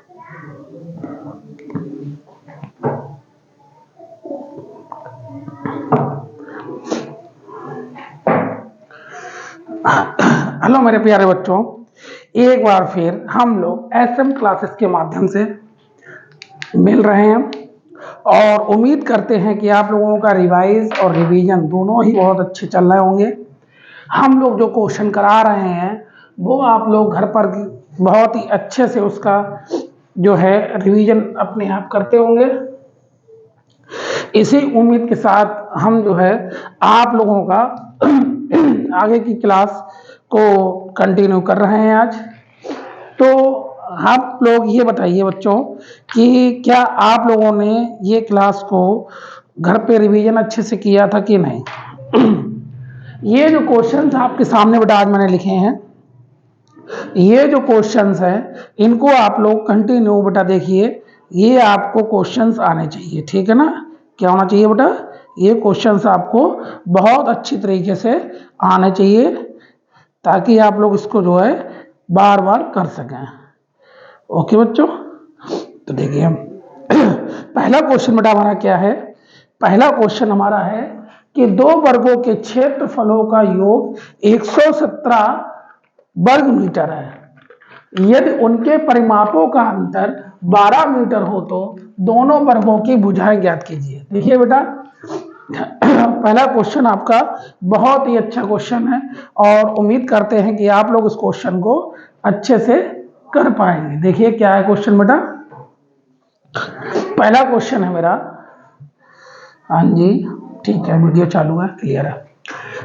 Hello मेरे प्यारे बच्चों, एक बार फिर हम लोग एसएम क्लासेस के माध्यम से मिल रहे हैं और उम्मीद करते हैं कि आप लोगों का रिवाइज और रिवीजन दोनों ही बहुत अच्छे चल रहे होंगे। हम लोग जो क्वेश्चन करा रहे हैं वो आप लोग घर पर बहुत ही अच्छे से उसका जो है रिवीजन अपने आप करते होंगे। इसी उम्मीद के साथ हम जो है आप लोगों का आगे की क्लास को कंटिन्यू कर रहे हैं आज। तो आप लोग ये बताइए बच्चों कि क्या आप लोगों ने ये क्लास को घर पे रिवीजन अच्छे से किया था कि नहीं। ये जो क्वेश्चंस आपके सामने बेटा आज मैंने लिखे हैं, ये जो क्वेश्चंस हैं इनको आप लोग कंटिन्यू बेटा देखिए, ये आपको क्वेश्चंस आने चाहिए, ठीक है ना। क्या होना चाहिए बेटा, ये क्वेश्चंस आपको बहुत अच्छी तरीके से आने चाहिए ताकि आप लोग इसको जो है बार बार कर सकें। ओके बच्चों, तो देखिए हम पहला क्वेश्चन बेटा हमारा क्या है। पहला क्वेश्चन हमारा है कि दो वर्गों के क्षेत्रफलों का योग 117 वर्ग मीटर है। यदि उनके परिमापों का अंतर 12 मीटर हो तो दोनों वर्गों की भुजाएं ज्ञात कीजिए। देखिए बेटा, पहला क्वेश्चन आपका बहुत ही अच्छा क्वेश्चन है और उम्मीद करते हैं कि आप लोग इस क्वेश्चन को अच्छे से कर पाएंगे। देखिए क्या है क्वेश्चन बेटा, पहला क्वेश्चन है मेरा। हाँ जी ठीक है, वीडियो चालू है, क्लियर है।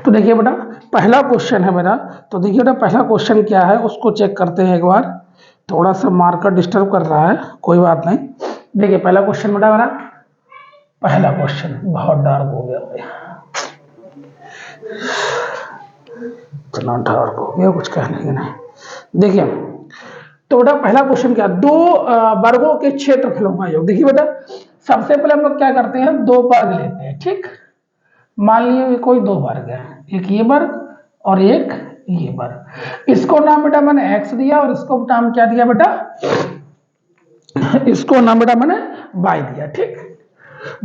तो देखिए बेटा पहला क्वेश्चन है मेरा। तो देखिए बेटा पहला क्वेश्चन क्या है उसको चेक करते हैं एक बार। थोड़ा सा मार्कर डिस्टर्ब कर रहा है, कोई बात नहीं। देखिए पहला क्वेश्चन बेटा मेरा, पहला क्वेश्चन बहुत डार्क हो गया भाई, इतना डार्क हो गया कुछ कहने के नहीं। देखिए तो बेटा पहला क्वेश्चन क्या, दो वर्गों के क्षेत्रफलों का योग। देखिए बेटा सबसे पहले हम लोग क्या करते हैं, दो वर्ग लेते हैं, ठीक। मान लीजिए कोई दो वर्ग है, एक ये वर्ग और एक ये वर्ग। इसको नाम बेटा मैंने एक्स दिया और इसको नाम क्या दिया बेटा, इसको नाम बेटा मैंने वाई दिया, ठीक।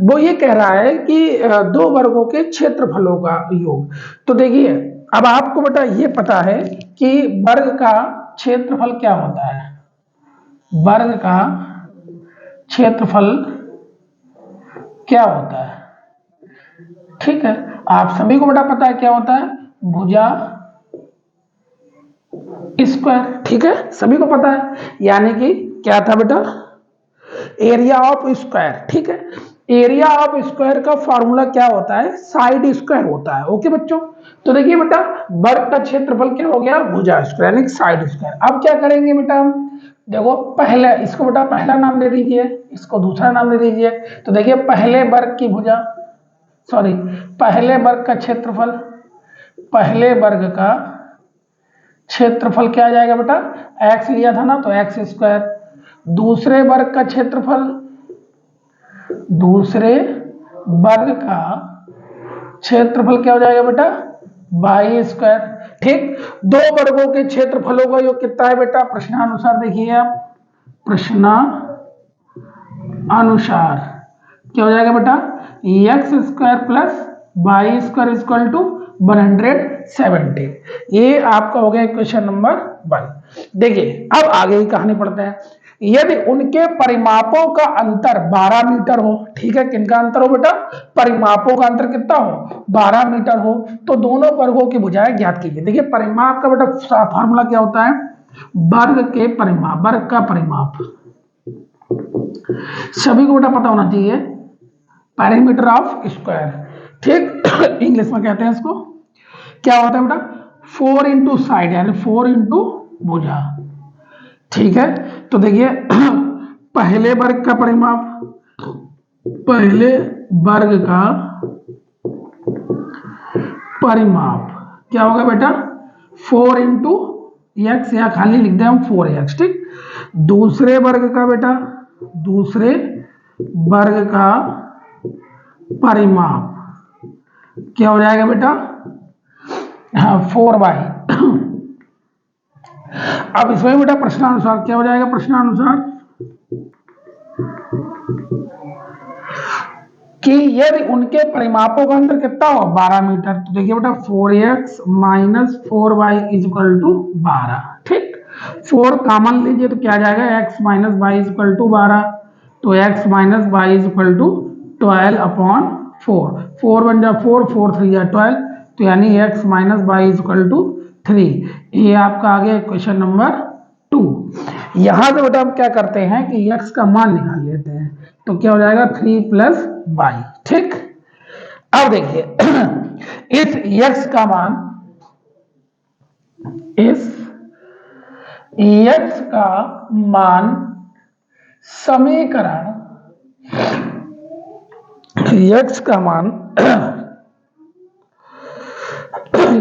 वो ये कह रहा है कि दो वर्गों के क्षेत्रफलों का योग। तो देखिए अब आपको बेटा ये पता है कि वर्ग का क्षेत्रफल क्या होता है, वर्ग का क्षेत्रफल क्या होता है, ठीक है। आप सभी को बेटा पता है क्या होता है, भुजा स्क्वायर, ठीक है, सभी को पता है। यानी कि क्या था बेटा, एरिया ऑफ स्क्वायर, ठीक है। एरिया ऑफ स्क्वायर का फॉर्मूला क्या होता है, साइड स्क्वायर होता है। ओके बच्चों, तो देखिए बेटा वर्ग का क्षेत्रफल क्या हो गया, भुजा स्क्वायर यानी साइड स्क्वायर। अब क्या करेंगे बेटा हम, देखो पहले इसको बेटा पहला नाम दे दीजिए, इसको दूसरा नाम दे दीजिए। तो देखिए पहले वर्ग की भुजा, सॉरी पहले वर्ग का क्षेत्रफल, पहले वर्ग का क्षेत्रफल क्या आ जाएगा बेटा, एक्स लिया था ना तो एक्स स्क्वायर। दूसरे वर्ग का क्षेत्रफल, दूसरे वर्ग का क्षेत्रफल क्या हो जाएगा बेटा, वाई स्क्वायर, ठीक। दो वर्गों के क्षेत्रफलों का योग कितना है बेटा, प्रश्नानुसार देखिए आप, प्रश्नानुसार क्या हो जाएगा बेटा, x square plus y square equal to 170। ये आपका हो गया क्वेश्चन नंबर 1। देखिए अब आगे की कहानी पढ़ते हैं। यदि उनके परिमापों का अंतर 12 मीटर हो, ठीक है, किनका अंतर हो बेटा, परिमापों का अंतर कितना हो, 12 मीटर हो तो दोनों वर्गों की भुजाएं ज्ञात कीजिए। देखिए परिमाप का बेटा फार्मूला क्या होता है, वर्ग के परिमाप, वर्ग का परिमाप सभी को बेटा पता होना चाहिए, पैरामीटर ऑफ स्क्वायर, ठीक। इंग्लिश में कहते हैं इसको क्या होता है बेटा, 4 इंटू साइड यानी 4 इंटू भुजा, ठीक है। तो देखिए पहले वर्ग का परिमाप, पहले वर्ग का परिमाप क्या होगा बेटा, 4 इंटू एक्स, या खाली लिख दे हम 4x, ठीक। दूसरे वर्ग का बेटा, दूसरे वर्ग का परिमाप क्या हो जाएगा बेटा, हाँ 4y। अब इसमें बेटा प्रश्नानुसार क्या हो जाएगा, प्रश्नानुसार कि यदि उनके परिमापों का अंतर कितना हो 12 मीटर, तो देखिए बेटा 4x minus 4y is equal to 12। ठीक, 4 कॉमन लीजिए तो क्या जाएगा x minus y is equal to 12, तो x minus y is equal to 12/4। 4 बन जा 4, 4 3 जा 12, तो यानी x minus y is equal to 3। ये आपका आ गया क्वेश्चन नंबर 2। यहां से बेटा हम क्या करते हैं कि x का मान निकाल लेते हैं, तो क्या हो जाएगा 3 प्लस वाई। ठीक, अब देखिए इस x का मान, इस x का मान समीकरण, x का मान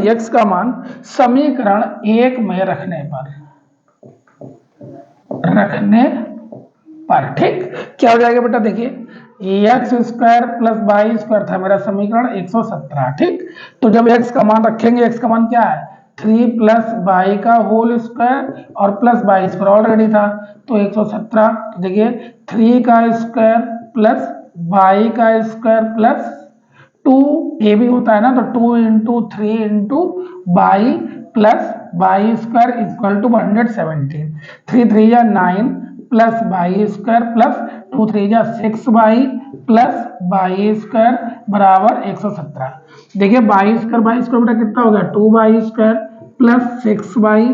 x का मान समीकरण 1 में रखने पर ठीक क्या हो जाएगा बेटा, देखिए x square plus y square था मेरा समीकरण 117। ठीक, तो जब x का मान रखेंगे, x का मान क्या है 3 प्लस वाई का होल स्क्वायर और प्लस वाई स्क्वायर ऑलरेडी था, तो 117। तो देखिए 3 का स्क्वायर प्लस वाई का स्क्वायर प्लस 2 ये भी होता है ना, तो 2 into 3 into y plus y square equal to 117। 3 3 या 9 प्लस वाई स्क्वायर प्लस 2 3 जा 6 वाई प्लस वाई स्क्वायर बराबर 117। देखिए वाई स्क्वायर बेटा कितना हो गया 2 y square plus 6 y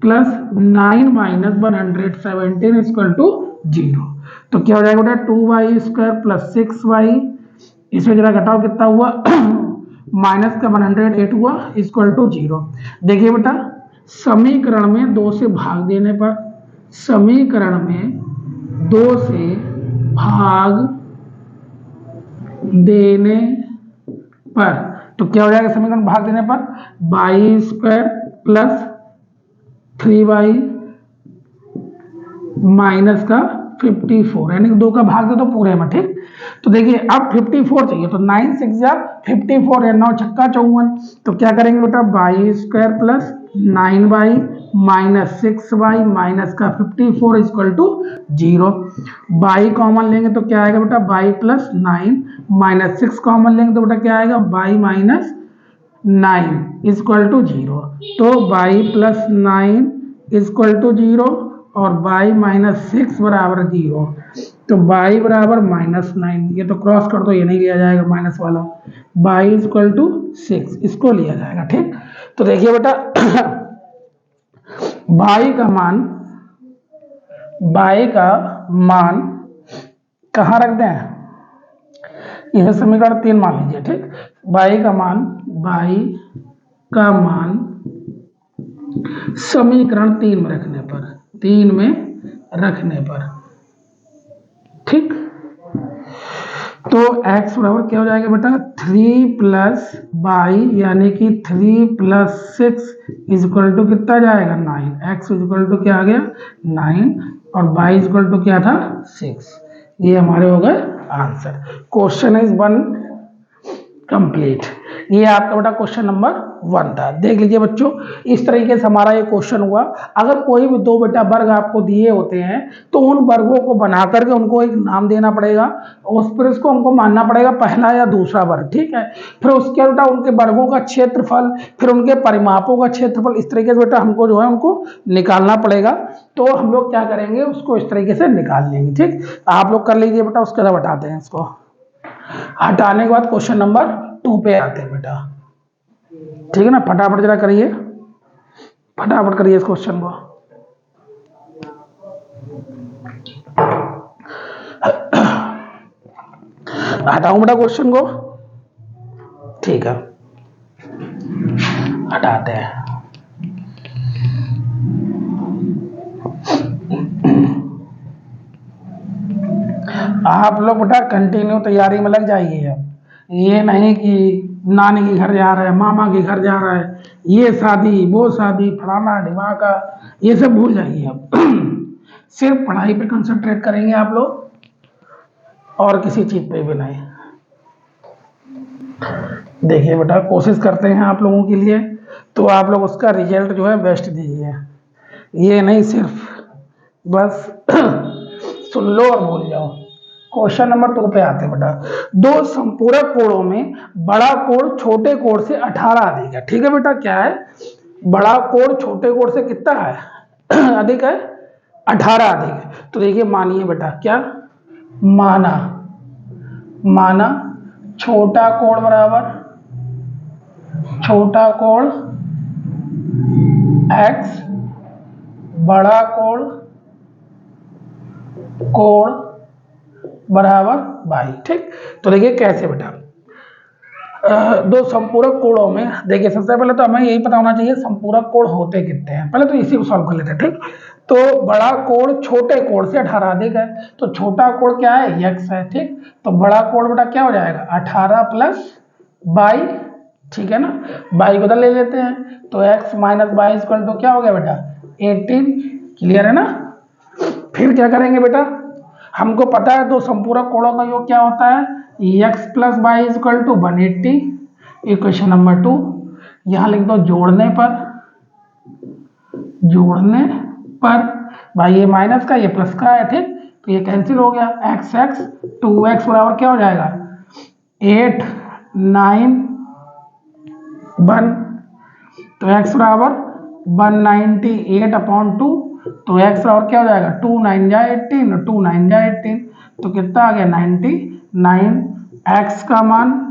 plus 9 minus 117 equal to 0। तो क्या हो जाएगा बेटा 2 वाई स्क्वायर प्लस 6 वाई, इसमें जरा घटाओ कितना हुआ माइनस का 108 हुआ इक्वल टू 0। देखिए बेटा समीकरण में 2 से भाग देने पर, समीकरण में 2 से भाग देने पर तो क्या हो जाएगा समीकरण में भाग देने पर Y square plus 3y minus का 54, यानी कि 2 का भाग दे तो पूरे में। ठीक, तो देखिए अब 54 चाहिए, तो 9 6 जा 54 या 9 छक्का 54, तो क्या करेंगे बेटा y square plus 9y minus 6y minus का 54 इक्वल टू 0। y कॉमन लेंगे तो क्या आएगा बेटा y प्लस 9 माइनस 6 कॉमन लेंगे तो बेटा क्या आएगा y माइनस 9 इक्वल टू 0। तो y प्लस 9 इक्वल टू 0 और y माइनस 6 बराबर 0, तो y बराबर माइनस 9, ये तो क्रॉस कर दो, ये नहीं लिया जाएगा माइनस वाला, y इक्वल टू 6 इसको लिया जाएगा। ठीक, तो देखिए बेटा y का मान कहाँ रख दें, यह समीकरण 3 मान लीजिए। ठीक, y का मान समीकरण 3 में रखने पर ठीक, तो x बराबर क्या हो जाएगा बेटा 3 प्लस वाई यानी कि 3 प्लस 6 इक्वल टू कितना जाएगा 9, x इक्वल टू क्या आ गया 9 और y इक्वल टू क्या था 6। ये हमारे हो गए आंसर। Question is 1 complete. ये आपका बेटा क्वेश्चन नंबर 1 था। देख लीजिए बच्चों, इस तरीके से हमारा ये क्वेश्चन हुआ। अगर कोई भी 2 बेटा वर्ग आपको दिए होते हैं तो उन वर्गों को बना करके उनको एक नाम देना पड़ेगा, उस पर इसको हमको मानना पड़ेगा पहला या दूसरा वर्ग। ठीक है, फिर उसके बेटा उनके वर्गों का क्षेत्रफल, फिर उनके परिमापों का क्षेत्रफल, इस तरीके से बेटा हमको जो है उनको निकालना पड़ेगा। तो हम लोग क्या करेंगे, उसको इस तरीके से निकाल लेंगे। ठीक, आप लोग कर लीजिए बेटा, उसके बाद हटाते हैं इसको। हटाने के बाद क्वेश्चन नंबर 2 पे आते हैं बेटा। ठीक है ना, फटाफट जरा करिए, फटाफट करिए इस क्वेश्चन को। हटाऊं बेटा क्वेश्चन को, ठीक है हटाते हैं। आप लोग बेटा कंटिन्यू तैयारी में लग जाइए। ये नहीं कि नानी के घर जा रहा है, मामा के घर जा रहा है, ये शादी वो शादी फलाना ढिमाका, ये सब भूल जाइए। अब सिर्फ पढ़ाई पे कंसंट्रेट करेंगे आप लोग और किसी चीज पे भी नहीं। देखिए बेटा कोशिश करते हैं आप लोगों के लिए, तो आप लोग उसका रिजल्ट जो है बेस्ट दीजिए। ये नहीं सिर्फ बस सुन लो और भूल जाओ। क्वेश्चन नंबर 2 पे आते हैं बेटा। दो संपूरक कोणों में बड़ा कोण छोटे कोण से 18 अधिक है। ठीक है बेटा, क्या है? बड़ा कोण छोटे कोण से कितना है? अधिक है, 18 अधिक है। तो देखिए मानिए बेटा, क्या माना छोटा कोण बराबर छोटा कोण x, बड़ा कोण बराबर y। ठीक, तो देखिए कैसे बेटा, दो संपूरक कोणों में, देखिए सबसे पहले तो हमें यही पता होना चाहिए संपूरक कोण होते कितने हैं। पहले तो इसी को सॉल्व कर लेते हैं। ठीक, तो बड़ा कोण छोटे कोण से 18 अधिक है, तो छोटा कोण क्या है? x है। ठीक, तो बड़ा कोण बेटा क्या हो जाएगा? 18 प्लस y। ठीक है ना, y को उधर ले लेते हैं, तो x minus y equal to क्या हो गया बेटा? 18। क्लियर है ना? फिर क्या करेंगे बेटा, हमको पता है दो संपूरक कोणों का योग क्या होता है? x plus y equal to 180। Equation number 2 यहां लिख दो, जोड़ने पर भाई ये माइनस का ये प्लस का है। ठीक, तो ये कैंसिल हो गया, x 2x बराबर क्या हो जाएगा? 8 9 1, तो x बराबर 198/2, तो x बराबर क्या हो जाएगा? 2 9 जा 18 और 2 9 जा 18, तो कितना आ गया? 99। x का मान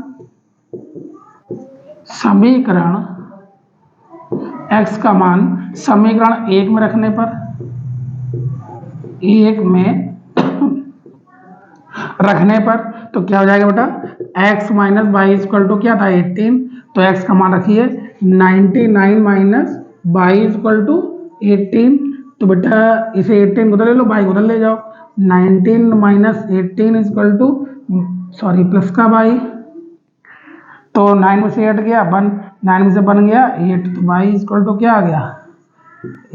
समीकरण एक में रखने पर, तो क्या हो जाएगा बेटा? x minus y equal to क्या था? 18, तो x का मान रखिए 99 माइनस वाई इक्वल टू 18, तो बेटा इसे 18 को उधर ले लो, y को उधर ले जाओ, 19 माइनस 18 इक्वल टू प्लस का y, तो 9 में से 8 गया 1, 9 में से बन गया 8, तो y इक्वल टू क्या आ गया?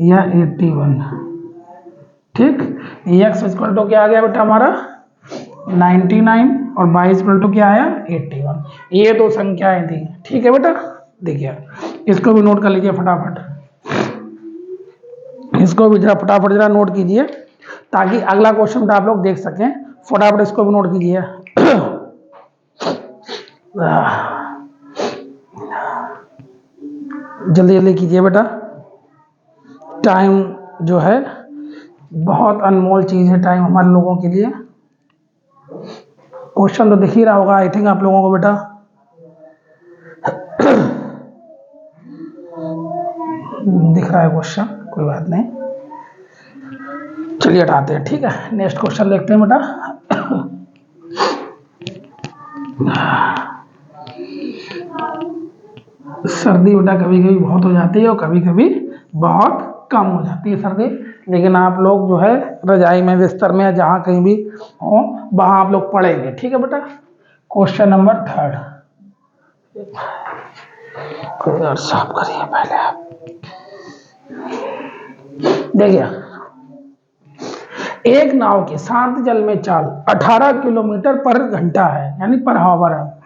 यह 81। ठीक, x इक्वल टू क्या आ गया बेटा हमारा? 99 और y इक्वल टू क्या आया? 81। ये दो संख्याएं थी। ठीक है बेटा, देखिए इसको भी नोट कर लीजिए फटाफट, इसको भी जरा फटाफट जरा नोट कीजिए ताकि अगला क्वेश्चन आप लोग देख सकें। फटाफट इसको भी नोट कीजिए। जल्दी जल्दी कीजिए बेटा, टाइम जो है बहुत अनमोल चीज है, टाइम हमारे लोगों के लिए। क्वेश्चन तो दिख ही रहा होगा आई थिंक आप लोगों को बेटा। दिख रहा है क्वेश्चन, कोई बात नहीं, चलिए हटाते हैं। ठीक है, नेक्स्ट क्वेश्चन देखते हैं बेटा। सर्दी बेटा कभी कभी बहुत हो जाती है और कभी कभी बहुत कम हो जाती है सर्दी, लेकिन आप लोग जो है रजाई में, बिस्तर में, जहाँ कहीं भी हो वहाँ आप लोग पढ़ेंगे। ठीक है बेटा, क्वेश्चन नंबर 3 कोई और साफ करिए पहले आप। देखिए, एक नाव की शांत जल में चाल 18 किलोमीटर पर घंटा है, यानी पर हावर है।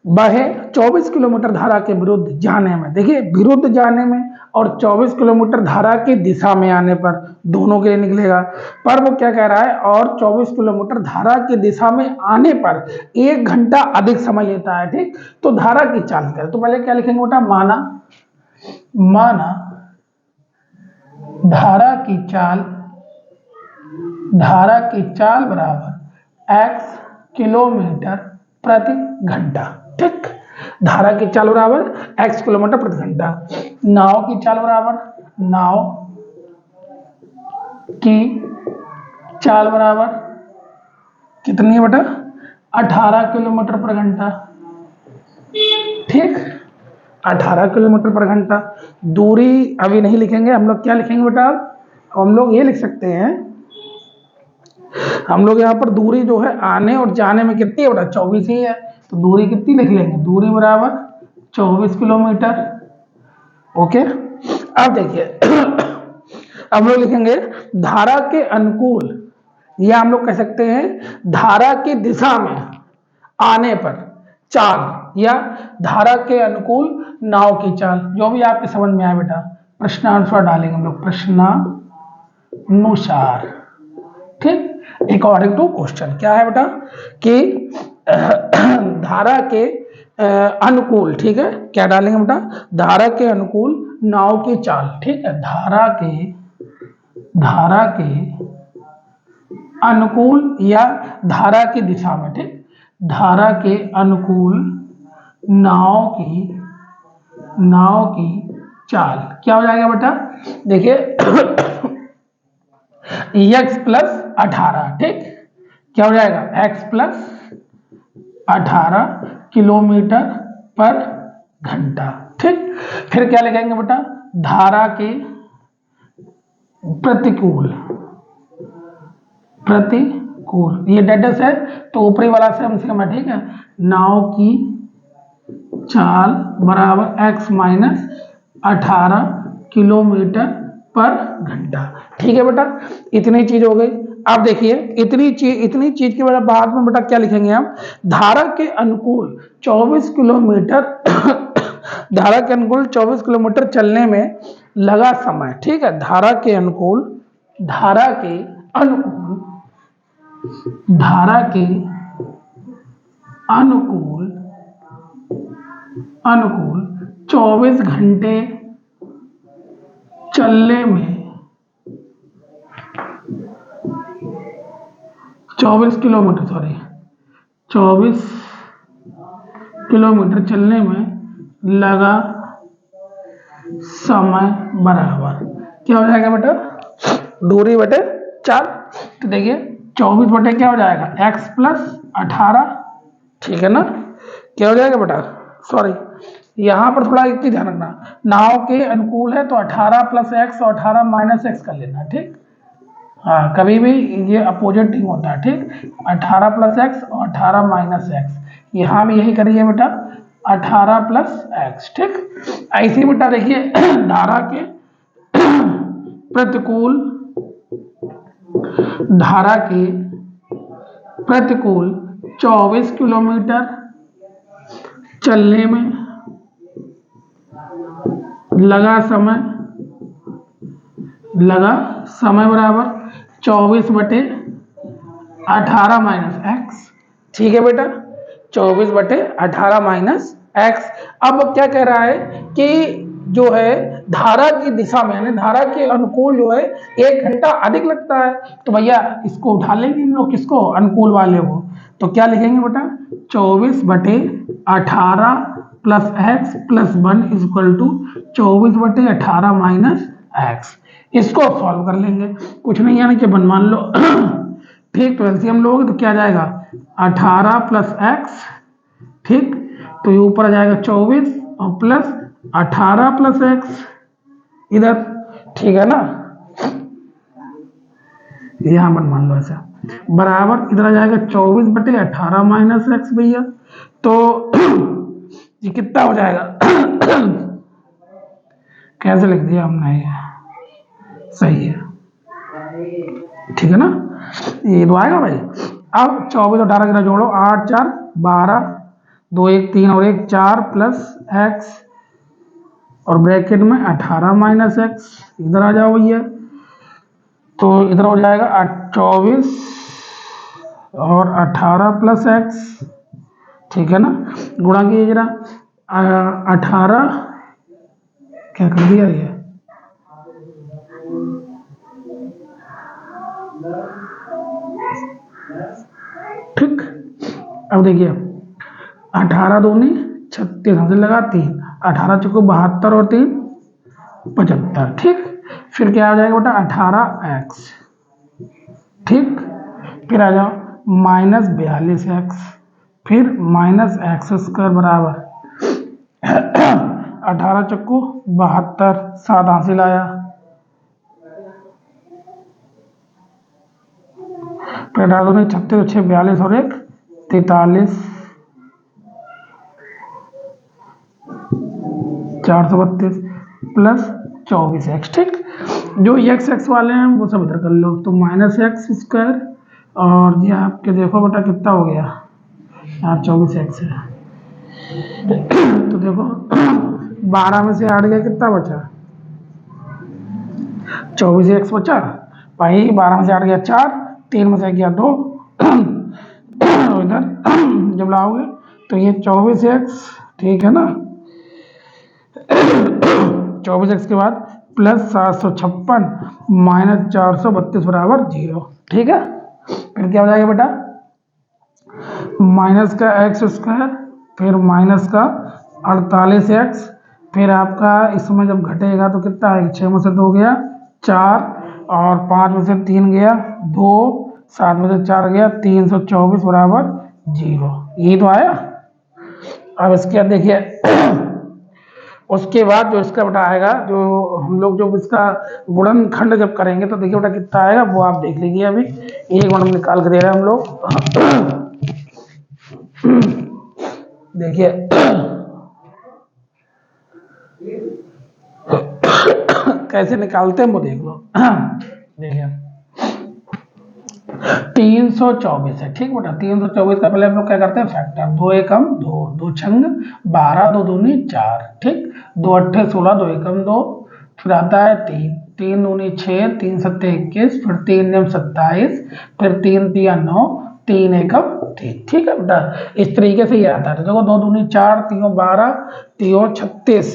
वह 24 किलोमीटर धारा के विरुद्ध जाने में, देखिए विरुद्ध जाने में और 24 किलोमीटर धारा की दिशा में आने पर, दोनों के लिए निकलेगा। पर वो क्या कह रहा है? और 24 किलोमीटर धारा की दिशा में आने पर 1 घंटा अधिक समय लेता है। ठीक, तो धारा की चाल करें, तो पहले क्या लिखेंगे बेटा? माना धारा की चाल बराबर x किलोमीटर प्रति घंटा। ठीक, धारा की चाल बराबर x किलोमीटर प्रति घंटा। नाव की चाल बराबर कितनी है बेटा? 18 किलोमीटर पर घंटा। ठीक, 18 किलोमीटर पर घंटा। दूरी अभी नहीं लिखेंगे हम लोग, क्या लिखेंगे बेटा? हम लोग ये लिख सकते हैं, हम लोग यहाँ पर दूरी जो है आने और जाने में कितनी है बेटा? 24 ही है, तो दूरी कितनी लिख लेंगे? दूरी बराबर 24 किलोमीटर। ओके, अब देखिए अब लोग लिखेंगे धारा के अनुकूल, या हम लोग कह सकते हैं धारा की दिशा में आने पर चाल, या धारा के अनुकूल नाव की चाल, जो भी आपके समझ में आए बेटा। प्रश्नानुसार डालेंगे हम लोग, प्रश्नानुसार। ठीक, अकॉर्डिंग टू क्वेश्चन क्या है बेटा कि धारा के अनुकूल, ठीक है, क्या डालेंगे बेटा, धारा के अनुकूल नाव की चाल, ठीक है, धारा के अनुकूल या धारा की दिशा में, ठीक, धारा के अनुकूल नाव की चाल क्या हो जाएगा बेटा, देखिए x प्लस 18, ठीक, क्या हो जाएगा x प्लस 18 किलोमीटर पर घंटा, ठीक। फिर क्या लिखेंगे बेटा, धारा के प्रतिकूल, ये डेडस है तो ऊपरी वाला से हमसे कम है, ठीक है, नाव की चाल बराबर x माइनस 18 किलोमीटर पर घंटा, ठीक है बेटा। इतनी चीज हो गई। अब देखिए इतनी चीज के बाद में बेटा क्या लिखेंगे हम, धारा के अनुकूल 24 किलोमीटर धारा के अनुकूल 24 किलोमीटर चलने में लगा समय, ठीक है, धारा के अनुकूल 24 घंटे चलने में 24 किलोमीटर चलने में लगा समय बराबर क्या हो जाएगा बेटा, दूरी बटे 4। तो देखिए 24 बटे क्या हो जाएगा x प्लस 18, ठीक है ना, क्या हो जाएगा बेटा, सॉरी यहाँ पर थोड़ा एक चीज ध्यान रखना, नाव के अनुकूल है तो 18 प्लस एक्स और 18 माइनस एक्स कर लेना, ठीक, हाँ कभी भी ये अपोजिट नहीं होता, ठीक, 18 प्लस एक्स और 18 माइनस एक्स, यहाँ भी यही करिए बेटा 18 प्लस एक्स, ठीक। ऐसे बेटा देखिए धारा के प्रतिकूल 24 किलोमीटर चलने में लगा समय बराबर 24 बटे 18 माइनस एक्स, ठीक है बेटा, 24 बटे 18 माइनस एक्स। अब क्या कह रहा है कि जो है धारा की दिशा में यानी धारा के अनुकूल जो है 1 घंटा अधिक लगता है, तो भैया इसको उठा लेंगे हम लोग, किसको, अनुकूल वाले को, तो क्या लिखेंगे बेटा 24 बटे 18 plus x plus 1 equal to 24 बटे 18 माइनस एक्स। इसको सॉल्व कर लेंगे, कुछ नहीं यानी कि वन मान लो ठीक, तो एलसीएम लोगे तो क्या जाएगा 18 प्लस एक्स, ठीक, तो ये ऊपर आ जाएगा 24 और प्लस 18 प्लस एक्स इधर, ठीक है ना, यहां पर मान लो ऐसा बराबर इधर आ जाएगा 24 बटे 18 माइनस एक्स भैया, तो ये कितना हो जाएगा कैसे लिख दिया हमने, ये सही है, ठीक है ना, ये तो आएगा भाई। अब 24 और 18 कितना जोड़ो, 8 4 12, 2 1 3 और 1 4 प्लस एक्स और ब्रैकेट में 18 माइनस एक्स, इधर आ जाओ भैया, तो इधर हो जाएगा 24 और 18 प्लस एक्स, ठीक है ना, गुणा कीजिए जरा 18 क्या कर दिया ये, ठीक। अब देखिए 18 दूनी 36 हमसे लगा 3, 18 चौको 72 और 3 75, ठीक। फिर क्या आ जाएगा बेटा 18x, ठीक, फिर आ जाओ माइनस 42x, फिर माइनस एक्स स्क्वायर बराबर 18 चक्कू 72, 7 हासिल आया, फिर 36 6 42 और 1 43, 432 प्लस 24x, ठीक। जो x वाले हैं वो सब इधर कर लो, तो माइनस एक्स स्क्वायर और ये आपके देखो बेटा कितना हो गया यहाँ 24x है तो देखो 12 में से 8 गया कितना बचा 24x बचा भाई, 12 में से 8 गया 4, 3 में से गया 2 इधर जब लाओगे तो ये 24x, ठीक है ना। 24x के बाद प्लस 756 माइनस 432 बराबर 0, ठीक है। फिर क्या हो जाएगा बेटा, माइनस का एक्स स्क्वायर, फिर माइनस का 48x, फिर आपका इसमें जब घटेगा तो कितना है, 6 में से 2 गया 4, और 5 में से 3 गया 2, 7 में से 4 गया 324 बराबर 0, यही तो आया। अब इसके बाद देखिए उसके बाद जो इसका बेटा आएगा, जो हम लोग जो इसका गुणनखंड जब करेंगे तो देखिए बेटा कितना आएगा, वो आप देख लीजिए। अभी एक मिनट निकाल के दे रहे हैं हम लोग। देखिए कैसे निकालते हैं वो देख लो। देखिए 324 है, ठीक बेटा। 324 का पहले हम लोग क्या करते हैं, फैक्टर, 2 एकम 2, 2 छंग 12, 2 दूनी 4, ठीक, 2 अट्ठे 16, 2 एकम 2, फिर आता है 3, 3 दूनी 6, 3 सत्ते 21, फिर 3 नियम 27, फिर 3 तिया 9, 3 एकम 3, ठीक है बेटा। इस तरीके से ये आता है। तो देखो 2 दूनी 4, 3 12, 3 36,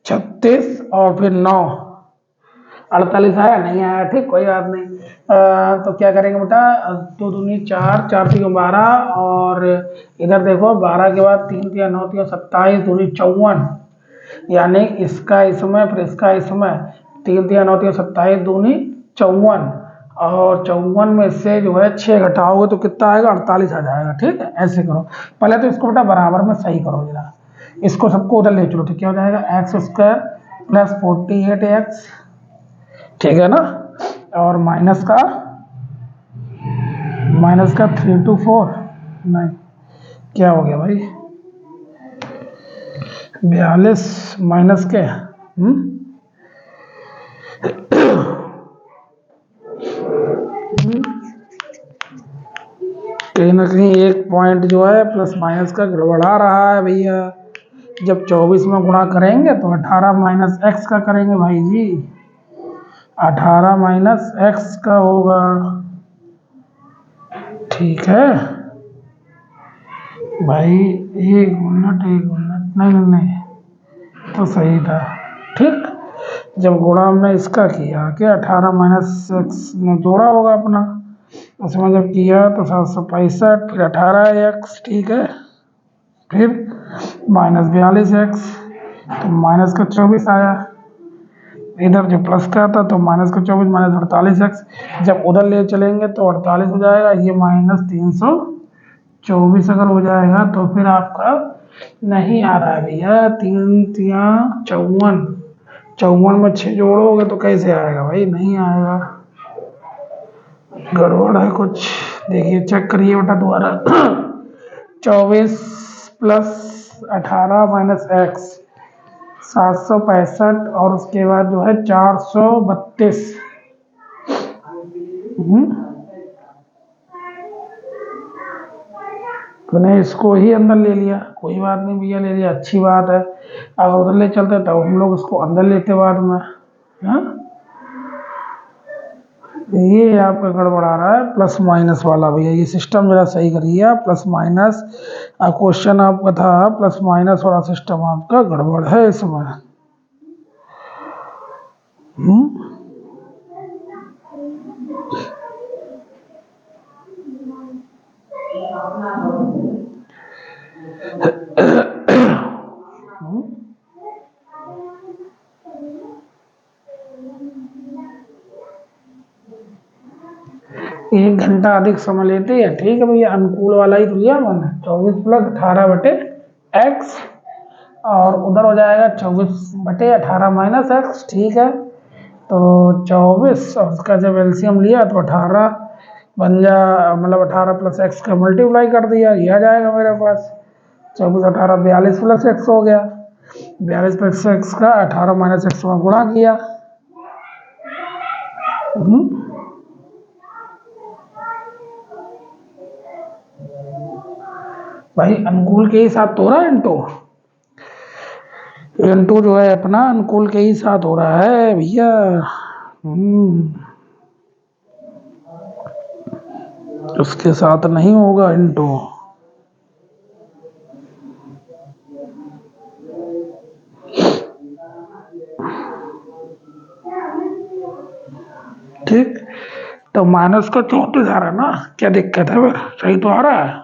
36 और फिर 9 48 आया, नहीं आया, ठीक, कोई बात नहीं। तो क्या करेंगे बेटा, 2 दूनी 4, 4 3 12, और इधर देखो 12 के बाद 3 3 9 3 27, दूनी 54, यानी इसका इसमें फिर इसका इसमें 3 3 9 3 27, दूनी 54, और 54 में से जो है 6 घटाओगे तो कितना आएगा, 48 आ जाएगा, ठीक है। ऐसे करो पहले तो इसको बेटा बराबर में सही करो जरा, इसको सबको उधर ले चलो, तो क्या हो जाएगा, एक्स स्क्वायर प्लस 48x, ठीक है ना, और माइनस का 324, नहीं क्या हो गया भाई, 42 माइनस के कहीं ना कहीं एक पॉइंट जो है प्लस माइनस का गड़बड़ा रहा है भैया। जब 24 में गुणा करेंगे तो 18 माइनस एक्स का करेंगे भाई जी, 18 माइनस एक्स का होगा, ठीक है भाई। एक मिनट नहीं नहीं नहीं, तो सही था, ठीक। जब गुणा हमने इसका किया कि 18 माइनस एक्स में जोड़ा होगा अपना, उसमें जब किया तो 765, फिर 18x, ठीक है, फिर माइनस 42x, तो माइनस का 24 आया, इधर जो प्लस का था तो माइनस का 24 माइनस 48x, जब उधर ले चलेंगे तो 48 हो जाएगा, ये माइनस 324 अगर हो जाएगा तो फिर आपका नहीं आ रहा है भैया, 3 तिया 54, 54 में 6 जोड़ोगे तो कैसे आएगा भाई, नहीं आएगा, गड़बड़ है कुछ। देखिए चेक करिए बेटा दोबारा। 24 प्लस 18 माइनस एक्स 765, और उसके बाद जो है 432, मैंने इसको ही अंदर ले लिया, कोई बात नहीं भैया, ले लिया अच्छी बात है। अगर उधर ले चलते तो हम लोग इसको अंदर लेते बाद में, हाँ ये आपका गड़बड़ा रहा है प्लस माइनस वाला भैया, ये सिस्टम जरा सही करिए आप। प्लस माइनस क्वेश्चन आपका था, प्लस माइनस वाला सिस्टम आपका गड़बड़ है इसमें। एक घंटा अधिक समय लेते हैं, ठीक है भैया, अनुकूल वाला ही तो लिया मैंने, 24 प्लस 18 बटे एक्स, और उधर हो जाएगा 24 बटे 18 माइनस एक्स, ठीक है। तो 24 और उसका जब एलसीएम लिया तो 18 बन जा, मतलब 18 प्लस एक्स का मल्टीप्लाई कर दिया, ये आ जाएगा मेरे पास 24 18 42 प्लस एक्स हो गया, 42 प्लस एक्स का 18 माइनस एक्स में गुणा किया। भाई अनुकूल के ही साथ तो हो रहा है, इंटू जो है अपना अनुकूल के ही साथ हो रहा है भैया। उसके साथ नहीं होगा इंटू, ठीक। तो माइनस का 34 आ रहा है ना, क्या दिक्कत है फिर, सही तो आ रहा है।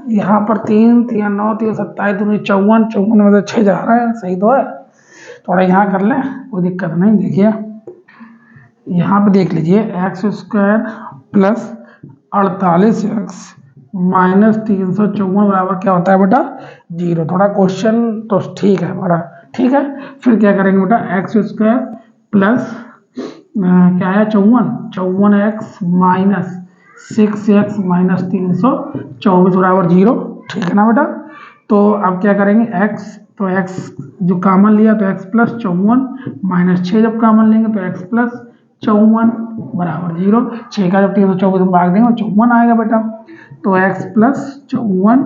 यहाँ पर 3 3 9 3 27 दूनी 54, 54 में से 6 जा रहा है, सही तो है। थोड़ा यहाँ कर लें, कोई दिक्कत नहीं। देखिए यहाँ पे देख लीजिए, x square plus 48x minus 354 बराबर क्या होता है बेटा, 0। थोड़ा क्वेश्चन तो ठीक है हमारा, ठीक है। फिर क्या करेंगे बेटा, एक्स स्क्वायर प्लस क्या है 54x माइनस 6x माइनस 324 बराबर 0, ठीक है ना बेटा। तो अब क्या करेंगे, x तो x जो कॉमन लिया तो x प्लस 54 माइनस 6 जब कॉमन लेंगे तो x प्लस 54 बराबर 0। 6 का जब 324 में भाग देंगे तो 54 आएगा बेटा। तो x प्लस 54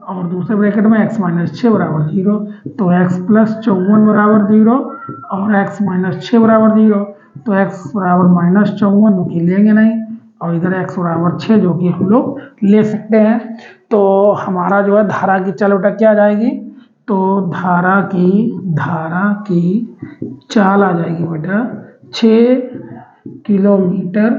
और दूसरे ब्रैकेट में x माइनस 6 बराबर 0। तो x प्लस 54 बराबर 0 और x माइनस 6 बराबर 0। तो x बराबर माइनस 54 जो कि लेंगे नहीं, और इधर x बराबर 6 जो कि हम लोग ले सकते हैं। तो हमारा जो है धारा की चाल बेटा क्या आ जाएगी, तो धारा की चाल आ जाएगी बेटा 6 किलोमीटर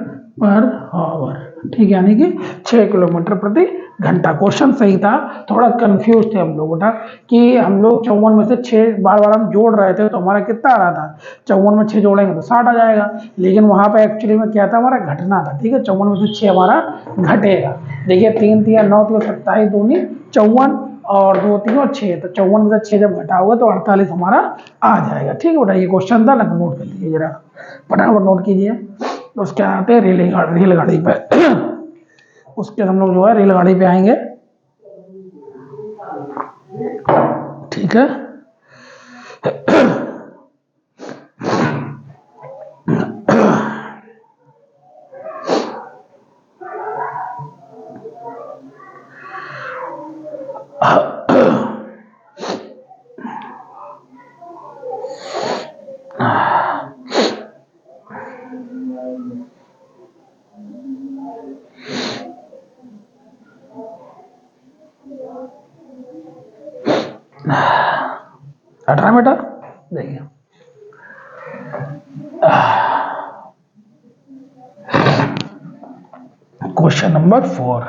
पर आवर, ठीक है, यानी कि 6 किलोमीटर प्रति घंटा। क्वेश्चन सही था, थोड़ा कंफ्यूज थे हम लोग बेटा कि हम लोग 54 में से 6 बार बार हम जोड़ रहे थे तो हमारा कितना आ रहा था, 54 में 6 जोड़ेंगे तो 60 आ जाएगा। लेकिन वहां पे एक्चुअली में क्या था, हमारा घटना था, ठीक है। 54 में से 6 हमारा घटेगा। देखिए 3 3 9 तो 27 दूनी 54 और 2 3 और 6, तो 54 में से 6 जब घटा होगा तो 48 हमारा आ जाएगा, ठीक है बेटा। ये क्वेश्चन था ना, नोट कर लीजिए जरा, फटाफट नोट कीजिए। तो उसके आते हैं रेलगाड़ी पे उसके हम लोग जो है रेलगाड़ी पे आएंगे, ठीक है। हटा बेटा, देखिए क्वेश्चन नंबर 4।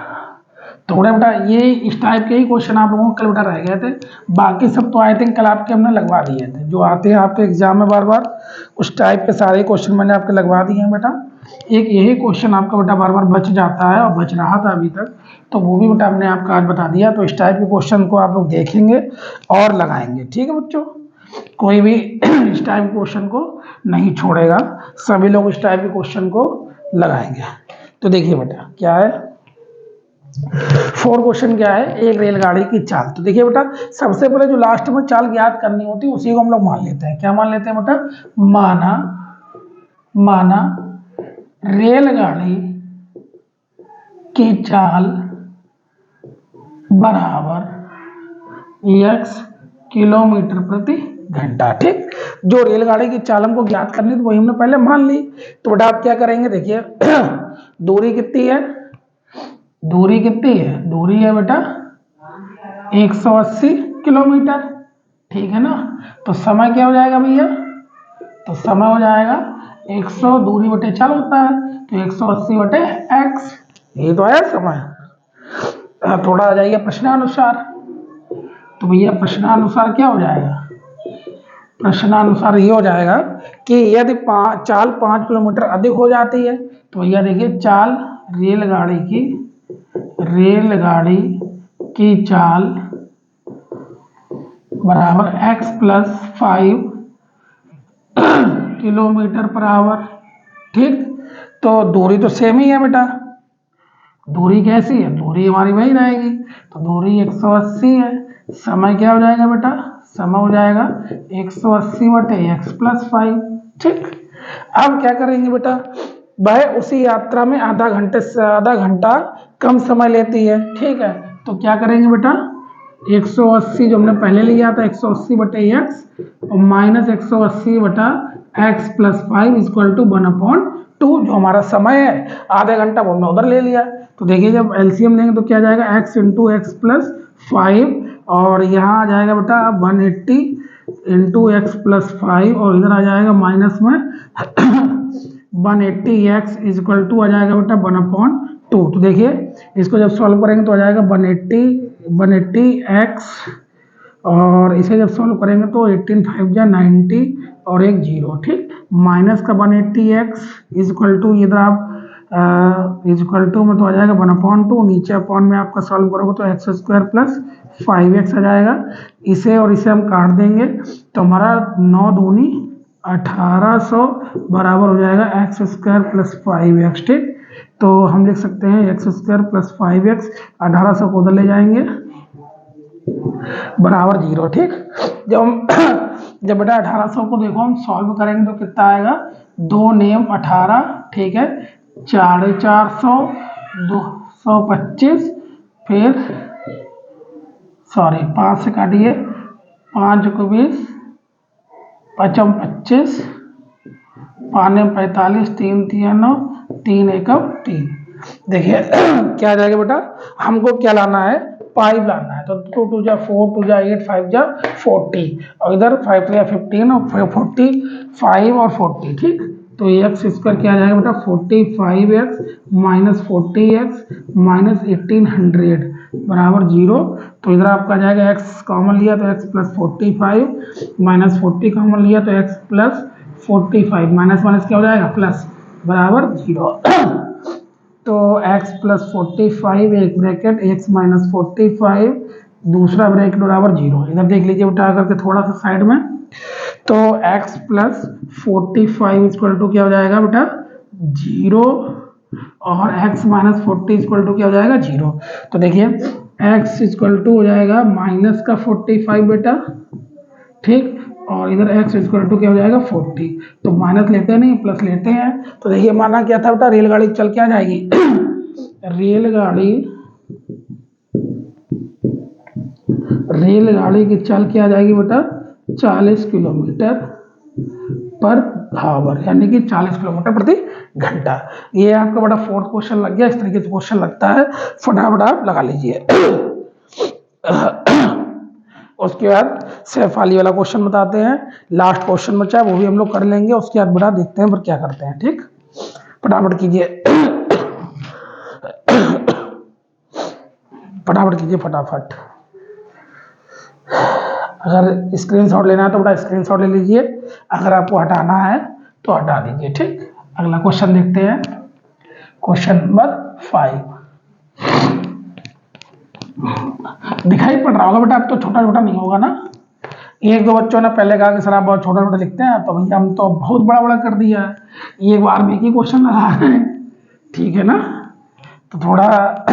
थोड़े बेटा ये इस टाइप के ही क्वेश्चन आप लोगों को कल बेटा रह गए थे, बाकी सब तो आई थिंक कल आपके हमने लगवा दिए थे, जो आते हैं आपके एग्जाम में बार बार, उस टाइप के सारे क्वेश्चन मैंने आपके लगवा दिए हैं बेटा। एक यही क्वेश्चन आपका बेटा बार बार बच जाता है और बच रहा था अभी तक, तो वो भी बेटा हमने आपका आज बता दिया। तो इस टाइप के क्वेश्चन को आप लोग देखेंगे और लगाएंगे, ठीक है बच्चों। कोई भी इस टाइप के क्वेश्चन को नहीं छोड़ेगा, सभी लोग इस टाइप के क्वेश्चन को लगाएंगे। तो देखिए बेटा क्या है, 4 क्वेश्चन क्या है, एक रेलगाड़ी की चाल। तो देखिए बेटा सबसे पहले जो लास्ट में चाल ज्ञात करनी होती है उसी को हम लोग मान लेते हैं। क्या मान लेते हैं बेटा, माना रेलगाड़ी की चाल बराबर x किलोमीटर प्रति घंटा, ठीक। जो रेलगाड़ी की चाल हमको ज्ञात करनी थी वही हमने पहले मान ली। तो बेटा आप क्या करेंगे, देखिए दूरी कितनी है, दूरी है बेटा 180 किलोमीटर, ठीक है ना। तो समय क्या हो जाएगा भैया, तो समय हो जाएगा 100 दूरी बटे चाल होता है, तो 180 बटे x, ये तो है समय। थोड़ा आ जाइए प्रश्नानुसार, तो भैया प्रश्नानुसार क्या हो जाएगा, प्रश्नानुसार ये हो जाएगा कि यदि चाल 5 किलोमीटर अधिक हो जाती है, तो भैया देखिए चाल रेलगाड़ी की चाल बराबर x plus 5 kilometre per hour, ठीक। तो दूरी तो सेम ही है बेटा, दूरी कैसी है, दूरी हमारी वही रहेगी, तो दूरी 180 है। समय क्या हो जाएगा बेटा, समय हो जाएगा 180 बटे x प्लस 5, ठीक। अब क्या करेंगे बेटा, वह उसी यात्रा में आधा घंटा कम समय लेती है, ठीक है। तो क्या करेंगे बेटा, 180 जो हमने पहले लिया था 180 बटे x और माइनस 180 बटा x प्लस 5 इक्वल टू 1/2, जो हमारा समय है आधे घंटा वो हमने उधर ले लिया। तो देखिए जब एलसीएम लेंगे तो क्या जाएगा, x इंटू एक्स प्लस 5, और यहाँ आ जाएगा बेटा 180 इंटू एक्स प्लस 5, और इधर आ जाएगा माइनस में 180x इक्वल टू आ जाएगा बेटा 1/2। तो देखिए इसको जब सॉल्व करेंगे तो आ जाएगा 180x, और इसे जब सॉल्व करेंगे तो 18 5 जा 90 और एक 0, ठीक, माइनस का 180x इक्वल टू इधर आप इक्वल टू में तो आ जाएगा 1/2, नीचे अपॉन में आपका सॉल्व करोगे तो एक्स स्क्वायर प्लस 5x आ जाएगा। इसे और इसे हम काट देंगे तो हमारा 9 दूनी 1800 बराबर हो जाएगा एक्स स्क्वायर प्लस 5x, ठीक। तो हम लिख सकते हैं एक्स स्क्वायर प्लस 5x, 1800 को उधर ले जाएंगे बराबर 0, ठीक। जब बेटा 1800 को देखो हम सॉल्व करेंगे तो कितना आएगा, 2 नेम 18, ठीक है, 400 225, फिर सॉरी 5 से काटिए, 5 को 20, 5 25, 5 45, 3 3 9, 3 1 3। देखिए क्या आ जाएगा बेटा, हमको क्या लाना है, 5 लाना है। तो 2 2 जा 4, 2 जा 8, 5 जा 40, और इधर 5 3 15 और 45 और 40, ठीक। तो एक्स स्क्वायर क्या आ जाएगा बेटा, 45x माइनस 40x माइनस 1800 बराबर 0। तो इधर आपका आ जाएगा x कॉमन लिया तो x प्लस 45 माइनस 40 कॉमन लिया तो x प्लस 45 माइनस माइनस क्या हो जाएगा प्लस बराबर 0। तो x प्लस 45 एक ब्रैकेट, x माइनस 45 दूसरा ब्रैकेट बराबर 0। इधर देख लीजिए उठा करके थोड़ा सा साइड में, तो x प्लस 45 इक्वल टू क्या हो जाएगा बेटा 0, और x माइनस 40 इक्वल टू क्या हो जाएगा 0। तो देखिए x इक्वल टू हो जाएगा माइनस का 45 बेटा, ठीक, और इधर x इक्वल टू क्या हो जाएगा 40। तो माइनस लेते हैं नहीं प्लस लेते हैं। तो देखिए माना क्या था बेटा, रेलगाड़ी चल के आ जाएगी रेलगाड़ी की चल के आ जाएगी बेटा 40 किलोमीटर पर आवर, यानी कि 40 किलोमीटर प्रति घंटा। ये आपका बड़ा 4th क्वेश्चन लग गया। इस तरीके से क्वेश्चन लगता है, फटाफट आप लगा लीजिए। उसके बाद शेफाली वाला क्वेश्चन बताते हैं, लास्ट क्वेश्चन बचा है वो भी हम लोग कर लेंगे। उसके बाद बड़ा देखते हैं पर क्या करते हैं, ठीक, फटाफट कीजिए फटाफट कीजिए फटाफट। अगर स्क्रीनशॉट लेना है तो बड़ा स्क्रीनशॉट ले लीजिए, अगर आपको हटाना है तो हटा दीजिए, ठीक। अगला क्वेश्चन देखते हैं, क्वेश्चन नंबर 5। दिखाई पड़ रहा होगा बेटा, अब तो छोटा छोटा नहीं होगा ना। एक दो बच्चों ने पहले कहा कि सर आप बहुत छोटा छोटा लिखते हैं, तो भैया हम तो बहुत बड़ा बड़ा कर दिया है, ये बार में ही क्वेश्चन लगा है, ठीक है ना। तो थोड़ा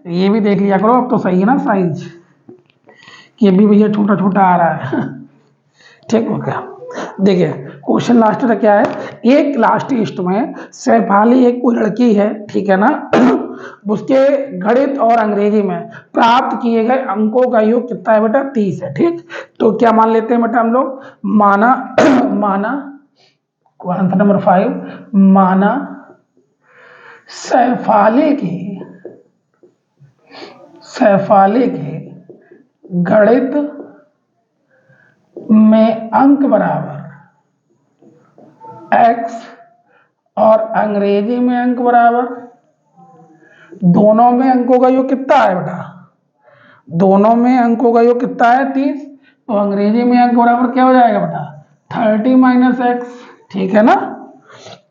ये भी देख लिया करो, अब तो सही है ना साइज, कि अभी भैया छोटा छोटा आ रहा है ठीक हो गया। देखिए क्वेश्चन लास्ट तक क्या है, एक लास्ट टेस्ट में शेफाली एक कोई लड़की है, ठीक है ना उसके गणित और अंग्रेजी में प्राप्त किए गए अंकों का योग कितना है बेटा 30 है, ठीक। तो क्या मान लेते हैं बेटा हम लोग, माना आंसर नंबर 5, माना शेफाली की गणित में अंक बराबर x और अंग्रेजी में अंक बराबर, दोनों में अंकों का योग कितना है बेटा, दोनों में अंकों का योग कितना है 30। तो अंग्रेजी में अंक बराबर क्या हो जाएगा बेटा 30 माइनस एक्स, ठीक है ना।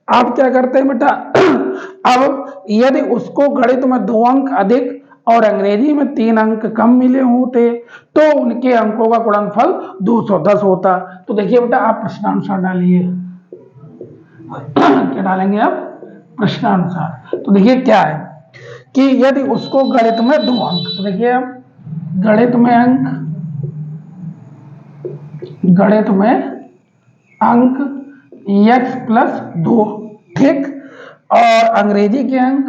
आप क्या करते हैं बेटा अब यदि उसको गणित में 2 अंक अधिक और अंग्रेजी में 3 अंक कम मिले होते तो उनके अंकों का गुणनफल 210 होता। तो देखिए बेटा आप प्रश्नानुसार डालिए क्या डालेंगे आप, प्रश्नानुसार। तो देखिए क्या है कि यदि उसको गणित में 2 अंक, तो देखिए अब गणित में अंक x प्लस 2, ठीक, और अंग्रेजी के अंक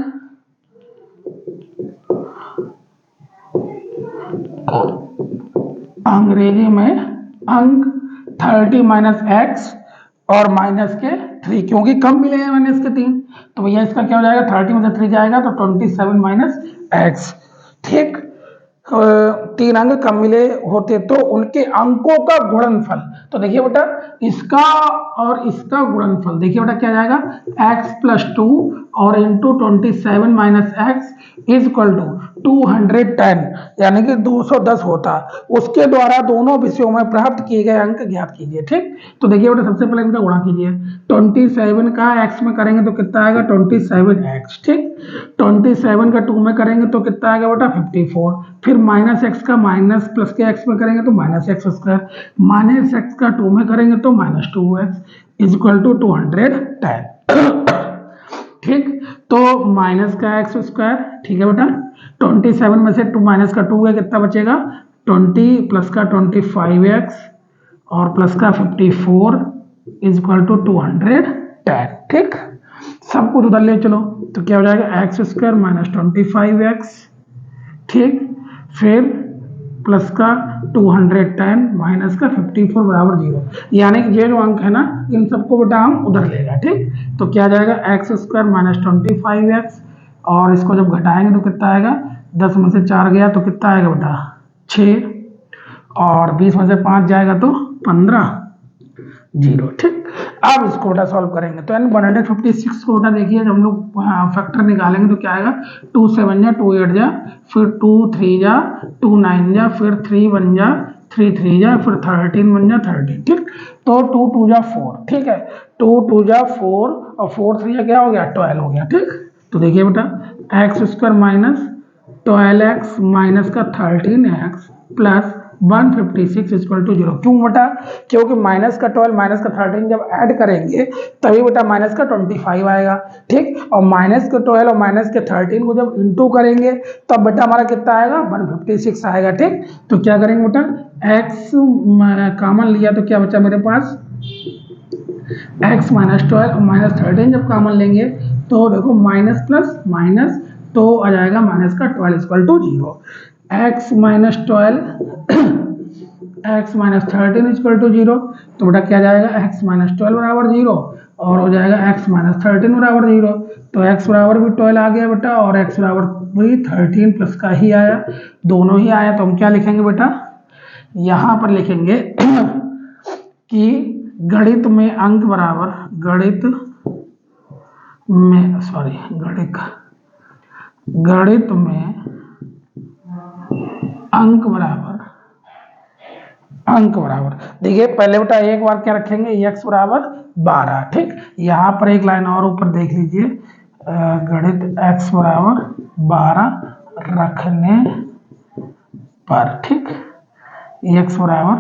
अंग्रेजी में अंक 30 माइनस एक्स और माइनस के 3, क्योंकि कम मिले हैं माइनस के 3, तो भैया इसका क्या हो जाएगा, 30 में से 3 जाएगा तो 27 माइनस एक्स। ठीक, 3 अंक कम मिले होते तो उनके अंकों का गुणनफल, तो देखिए बेटा इसका और इसका गुणनफल, देखिए बेटा क्या जाएगा, x प्लस 2 और into 27 minus x is equal to 210, यानी कि 210 होता। उसके द्वारा दोनों विषयों में प्राप्त किए गए अंक ज्ञात कीजिए। ठीक, तो देखिए बेटा सबसे पहले इनका गुणा कीजिए, 27 का x में करेंगे तो कितना आएगा 27x। ठीक, 27 का 2 में करेंगे तो कितना आएगा बेटा 54, फिर माइनस एक्स का माइनस प्लस के एक्स में करेंगे तो minus x square, minus x का 2 में करेंगे तो minus 2x is equal to 210। ठीक, तो माइनस का एक्स स्क्वायर, ठीक है बेटा, 27 में से 2 माइनस का 2 है, कितना बचेगा 20 प्लस का 25x और प्लस का 54 इज इक्वल टू 210। ठीक, सब कुछ उधर ले चलो तो क्या हो जाएगा एक्स स्क्वायर माइनस 25x। ठीक, फिर प्लस का 210 माइनस का 54 बराबर 0, यानी कि ये जो अंक है ना इन सबको बेटा हम उधर लेगा। ठीक, तो क्या जाएगा एक्स स्क्वायर माइनस 25x, और इसको जब घटाएंगे तो कितना आएगा, 10 में से 4 गया तो कितना आएगा बेटा 6, और 20 में से 5 जाएगा तो 15, 0। ठीक, अब इसको बेटा सॉल्व करेंगे तो यानी 156 को बेटा देखिए जब हम लोग फैक्टर निकालेंगे तो क्या आएगा, 2 7 जा 2 8 जा, फिर 2 3 जा 2 9 जा, फिर 3 1 जा 3 3 जा, फिर 13 1 जा 13। ठीक, तो 2 2 जा 4, ठीक है, 2 2 जा 4 और 4 3 जा क्या हो गया 12 हो गया। ठीक, तो देखिए बेटा x square minus 12x minus का 13x प्लस 156 इक्वल टू 0। क्यों बेटा, क्योंकि माइनस का 12 माइनस का 13 जब ऐड करेंगे तभी बेटा माइनस का 25 आएगा। ठीक, और माइनस के 12 और माइनस के 13 को जब इंटू करेंगे तब बेटा हमारा कितना आएगा 156 आएगा। ठीक, तो क्या करेंगे बेटा, x कॉमन लिया तो क्या बचा मेरे पास, x माइनस 12 माइनस 13 जब कॉमन लेंगे तो देखो माइनस प्लस माइनस तो आ जाएगा माइनस का 12 equal to 0, x minus 12 x minus 13 equal to 0, तो बेटा क्या जाएगा x माइनस 12 बराबर 0 और हो जाएगा x माइनस 13 बराबर 0, तो x बराबर भी 12 आ गया बेटा और x बराबर भी 13 प्लस का ही आया, दोनों ही आया। तो हम क्या लिखेंगे बेटा, यहाँ पर लिखेंगे कि गणित में अंक बराबर गणित में अंक बराबर देखिए पहले बेटा एक बार क्या रखेंगे x बराबर 12। ठीक, यहाँ पर एक लाइन और ऊपर देख लीजिए, गणित x बराबर 12 रखने पर। ठीक, x बराबर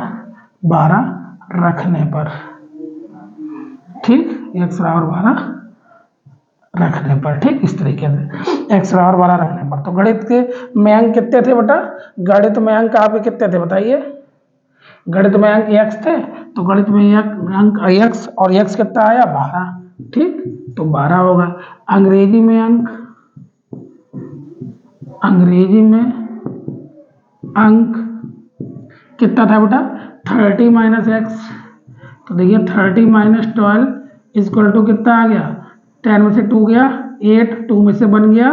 12 रखने पर। ठीक, x बराबर 12 रखने पर। ठीक, इस तरीके से x बराबर 12 रखने पर। तो गणित के में अंक कितने थे बेटा, गणित में अंक आपके कितने थे बताइए, गणित में अंक x थे, तो गणित में अंक x और x कितना आया 12। ठीक, तो 12 होगा। अंग्रेजी में अंक कितना था बेटा 30 माइनस एक्स, तो देखिए 30 माइनस 12 इक्वल टू कितना आ गया, 10 में से 2 गया 8, 2 में से 1 गया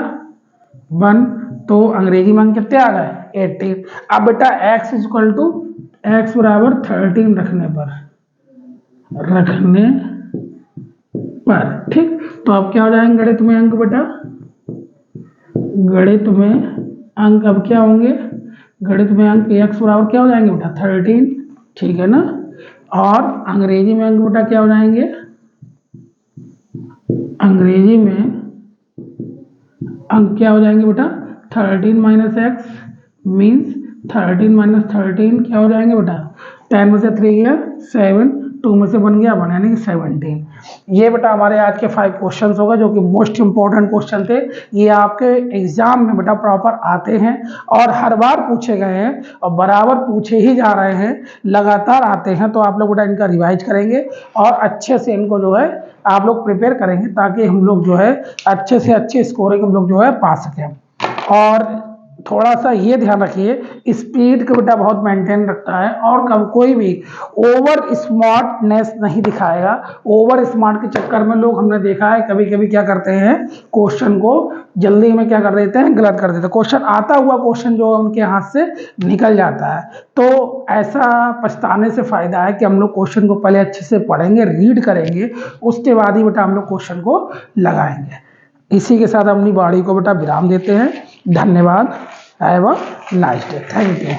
1, तो अंग्रेजी में अंक कितने आ गए 18। अब बेटा x इक्वल टू x बराबर 13 रखने पर। ठीक, तो अब क्या हो जाएंगे गणित में अंक बेटा, गणित में अंक अब क्या होंगे, गणित में अंक x बराबर क्या हो जाएंगे बेटा 13। ठीक है ना, और अंग्रेजी में अंक बेटा क्या हो जाएंगे, अंग्रेजी में अंक क्या हो जाएंगे बेटा 13 माइनस एक्स मीन्स 13 माइनस 13 क्या हो जाएंगे बेटा, 10 में से 3 गया 7, 2 में से 1 गया 1, यानी कि 17। ये बेटा हमारे आज के 5 क्वेश्चंस होगा जो कि मोस्ट इंपॉर्टेंट क्वेश्चन थे। ये आपके एग्जाम में बेटा प्रॉपर आते हैं और हर बार पूछे गए हैं और बराबर पूछे ही जा रहे हैं, लगातार आते हैं। तो आप लोग बेटा इनका रिवाइज करेंगे और अच्छे से इनको जो है आप लोग प्रिपेयर करेंगे ताकि हम लोग जो है अच्छे से अच्छे स्कोरिंग हम लोग जो है पा सकें। और थोड़ा सा ये ध्यान रखिए, स्पीड को बेटा बहुत मेंटेन रखता है और कब कोई भी ओवर स्मार्टनेस नहीं दिखाएगा। ओवर स्मार्ट के चक्कर में लोग हमने देखा है कभी कभी क्या करते हैं, क्वेश्चन को जल्दी में क्या कर देते हैं, गलत कर देते हैं। क्वेश्चन आता हुआ क्वेश्चन जो उनके हाथ से निकल जाता है। तो ऐसा पछताने से फायदा है कि हम लोग क्वेश्चन को पहले अच्छे से पढ़ेंगे, रीड करेंगे, उसके बाद ही बेटा हम लोग क्वेश्चन को लगाएंगे। इसी के साथ अपनी वाणी को बेटा विराम देते हैं। धन्यवाद। Have a nice day. Thank you.